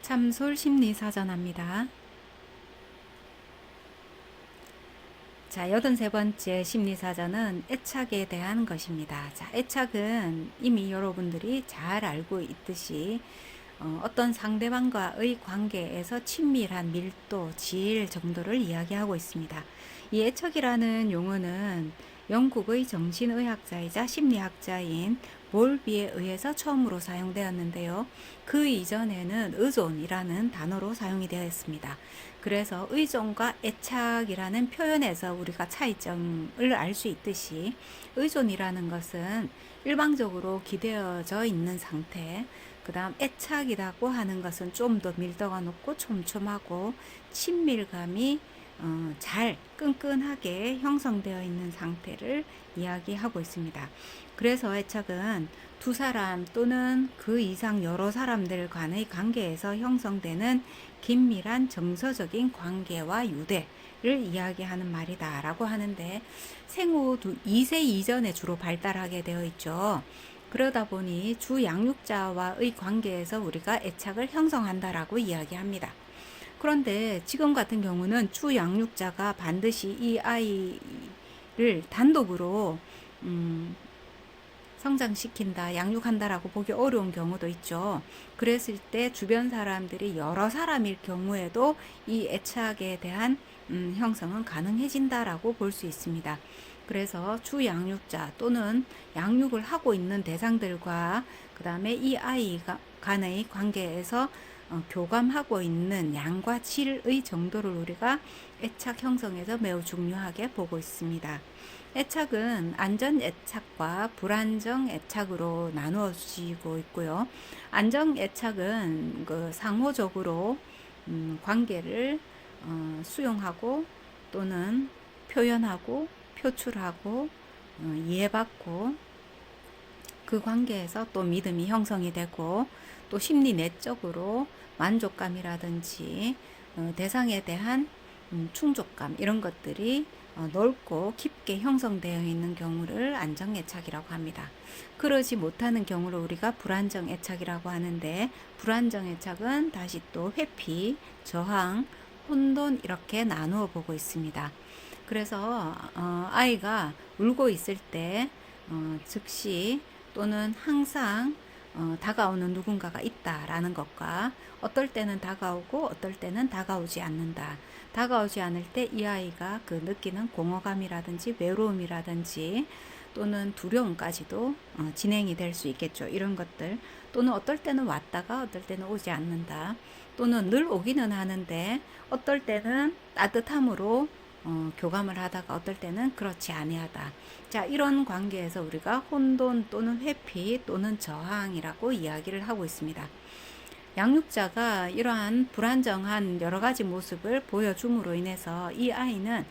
참솔 심리사전합니다. 자, 83번째 심리사전은 애착에 대한 것입니다. 자, 애착은 이미 여러분들이 잘 알고 있듯이 어떤 상대방과의 관계에서 친밀한 밀도, 질 정도를 이야기하고 있습니다. 이 애착이라는 용어는 영국의 정신의학자이자 심리학자인 볼비에 의해서 처음으로 사용되었는데요. 그 이전에는 의존이라는 단어로 사용이 되었습니다. 그래서 의존과 애착이라는 표현에서 우리가 차이점을 알 수 있듯이 의존이라는 것은 일방적으로 기대어져 있는 상태, 그 다음 애착이라고 하는 것은 좀 더 밀도가 높고 촘촘하고 친밀감이 잘 끈끈하게 형성되어 있는 상태를 이야기하고 있습니다. 그래서 애착은 두 사람 또는 그 이상 여러 사람들 간의 관계에서 형성되는 긴밀한 정서적인 관계와 유대를 이야기하는 말이다 라고 하는데, 생후 2세 이전에 주로 발달하게 되어 있죠. 그러다 보니 주 양육자와의 관계에서 우리가 애착을 형성한다라고 이야기합니다. 그런데 지금 같은 경우는 주 양육자가 반드시 이 아이를 단독으로 성장시킨다, 양육한다라고 보기 어려운 경우도 있죠. 그랬을 때 주변 사람들이 여러 사람일 경우에도 이 애착에 대한 형성은 가능해진다라고 볼 수 있습니다. 그래서 주 양육자 또는 양육을 하고 있는 대상들과 그 다음에 이 아이가 간의 관계에서 교감하고 있는 양과 질의 정도를 우리가 애착 형성에서 매우 중요하게 보고 있습니다. 애착은 안전 애착과 불안정 애착으로 나누어지고 있고요. 안정 애착은 그 상호적으로 관계를 수용하고 또는 표현하고 표출하고 이해받고 그 관계에서 또 믿음이 형성이 되고 또 심리 내적으로 만족감이라든지 대상에 대한 충족감 이런 것들이 넓고 깊게 형성되어 있는 경우를 안정애착이라고 합니다. 그러지 못하는 경우를 우리가 불안정애착이라고 하는데, 불안정애착은 다시 또 회피, 저항, 혼돈 이렇게 나누어 보고 있습니다. 그래서 아이가 울고 있을 때 즉시 또는 항상 다가오는 누군가가 있다라는 것과, 어떨 때는 다가오고 어떨 때는 다가오지 않는다. 다가오지 않을 때 이 아이가 그 느끼는 공허감이라든지 외로움이라든지 또는 두려움까지도 진행이 될 수 있겠죠. 이런 것들. 또는 어떨 때는 왔다가 어떨 때는 오지 않는다. 또는 늘 오기는 하는데 어떨 때는 따뜻함으로 교감을 하다가 어떨 때는 그렇지 아니하다. 자, 이런 관계에서 우리가 혼돈 또는 회피 또는 저항이라고 이야기를 하고 있습니다. 양육자가 이러한 불안정한 여러 가지 모습을 보여줌으로 인해서 이 아이는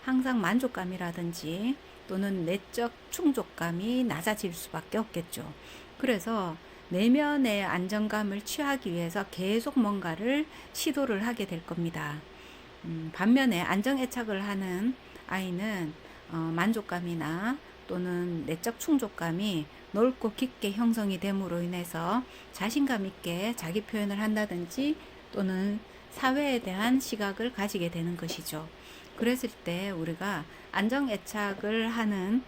항상 만족감이라든지 또는 내적 충족감이 낮아질 수밖에 없겠죠. 그래서 내면의 안정감을 취하기 위해서 계속 뭔가를 시도를 하게 될 겁니다. 반면에 안정애착을 하는 아이는 만족감이나 또는 내적 충족감이 넓고 깊게 형성이 됨으로 인해서 자신감 있게 자기 표현을 한다든지 또는 사회에 대한 시각을 가지게 되는 것이죠. 그랬을 때 우리가 안정애착을 하는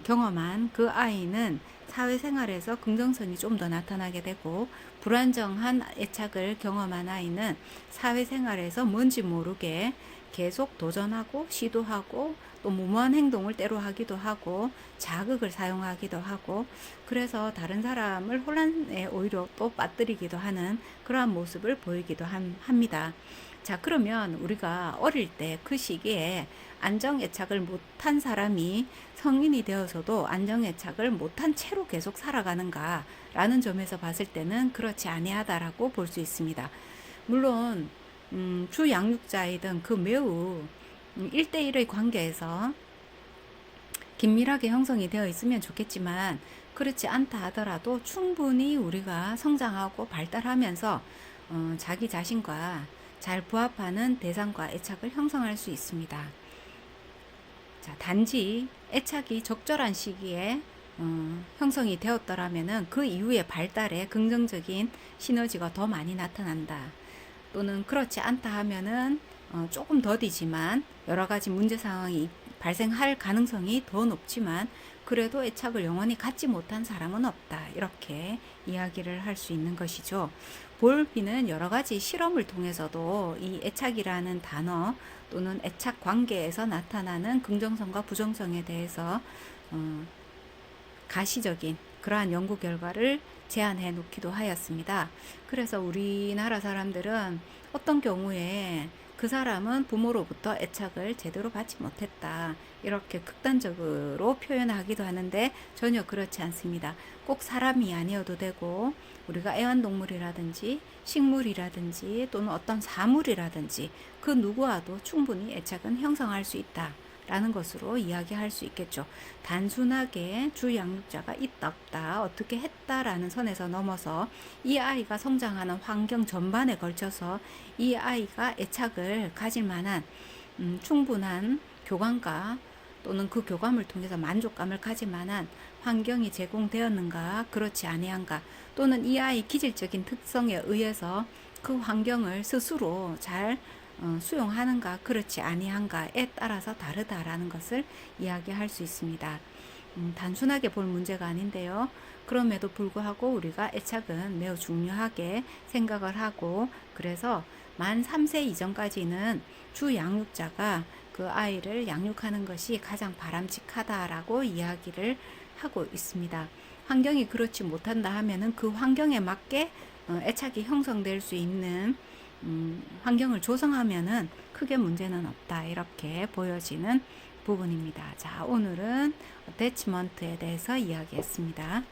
경험한 그 아이는 사회생활에서 긍정성이 좀 더 나타나게 되고, 불안정한 애착을 경험한 아이는 사회생활에서 뭔지 모르게 계속 도전하고 시도하고 또 무모한 행동을 때로 하기도 하고 자극을 사용하기도 하고, 그래서 다른 사람을 혼란에 오히려 또 빠뜨리기도 하는 그러한 모습을 보이기도 합니다. 자, 그러면 우리가 어릴 때 그 시기에 안정애착을 못한 사람이 성인이 되어서도 안정애착을 못한 채로 계속 살아가는가 라는 점에서 봤을 때는 그렇지 아니하다라고 볼 수 있습니다. 물론 주 양육자이든 그 매우 1대1의 관계에서 긴밀하게 형성이 되어 있으면 좋겠지만, 그렇지 않다 하더라도 충분히 우리가 성장하고 발달하면서 자기 자신과 잘 부합하는 대상과 애착을 형성할 수 있습니다. 자, 단지 애착이 적절한 시기에 형성이 되었더라면은 그 이후에 발달에 긍정적인 시너지가 더 많이 나타난다. 또는 그렇지 않다 하면은 조금 더디지만 여러 가지 문제 상황이 발생할 가능성이 더 높지만 그래도 애착을 영원히 갖지 못한 사람은 없다. 이렇게 이야기를 할 수 있는 것이죠. 볼비는 여러 가지 실험을 통해서도 이 애착이라는 단어 또는 애착 관계에서 나타나는 긍정성과 부정성에 대해서 가시적인 그러한 연구 결과를 제안해 놓기도 하였습니다. 그래서 우리나라 사람들은 어떤 경우에 그 사람은 부모로부터 애착을 제대로 받지 못했다. 이렇게 극단적으로 표현하기도 하는데 전혀 그렇지 않습니다. 꼭 사람이 아니어도 되고 우리가 애완동물이라든지 식물이라든지 또는 어떤 사물이라든지 그 누구와도 충분히 애착은 형성할 수 있다. 라는 것으로 이야기할 수 있겠죠. 단순하게 주 양육자가 있다 없다 어떻게 했다라는 선에서 넘어서 이 아이가 성장하는 환경 전반에 걸쳐서 이 아이가 애착을 가질 만한 충분한 교감과 또는 그 교감을 통해서 만족감을 가질 만한 환경이 제공되었는가 그렇지 아니한가 또는 이 아이 기질적인 특성에 의해서 그 환경을 스스로 잘 수용하는가 그렇지 아니한가에 따라서 다르다라는 것을 이야기할 수 있습니다. 단순하게 볼 문제가 아닌데요. 그럼에도 불구하고 우리가 애착은 매우 중요하게 생각을 하고 그래서 만 3세 이전까지는 주 양육자가 그 아이를 양육하는 것이 가장 바람직하다라고 이야기를 하고 있습니다. 환경이 그렇지 못한다 하면은 그 환경에 맞게 애착이 형성될 수 있는 환경을 조성하면은 크게 문제는 없다. 이렇게 보여지는 부분입니다. 자, 오늘은 어태치먼트에 대해서 이야기했습니다.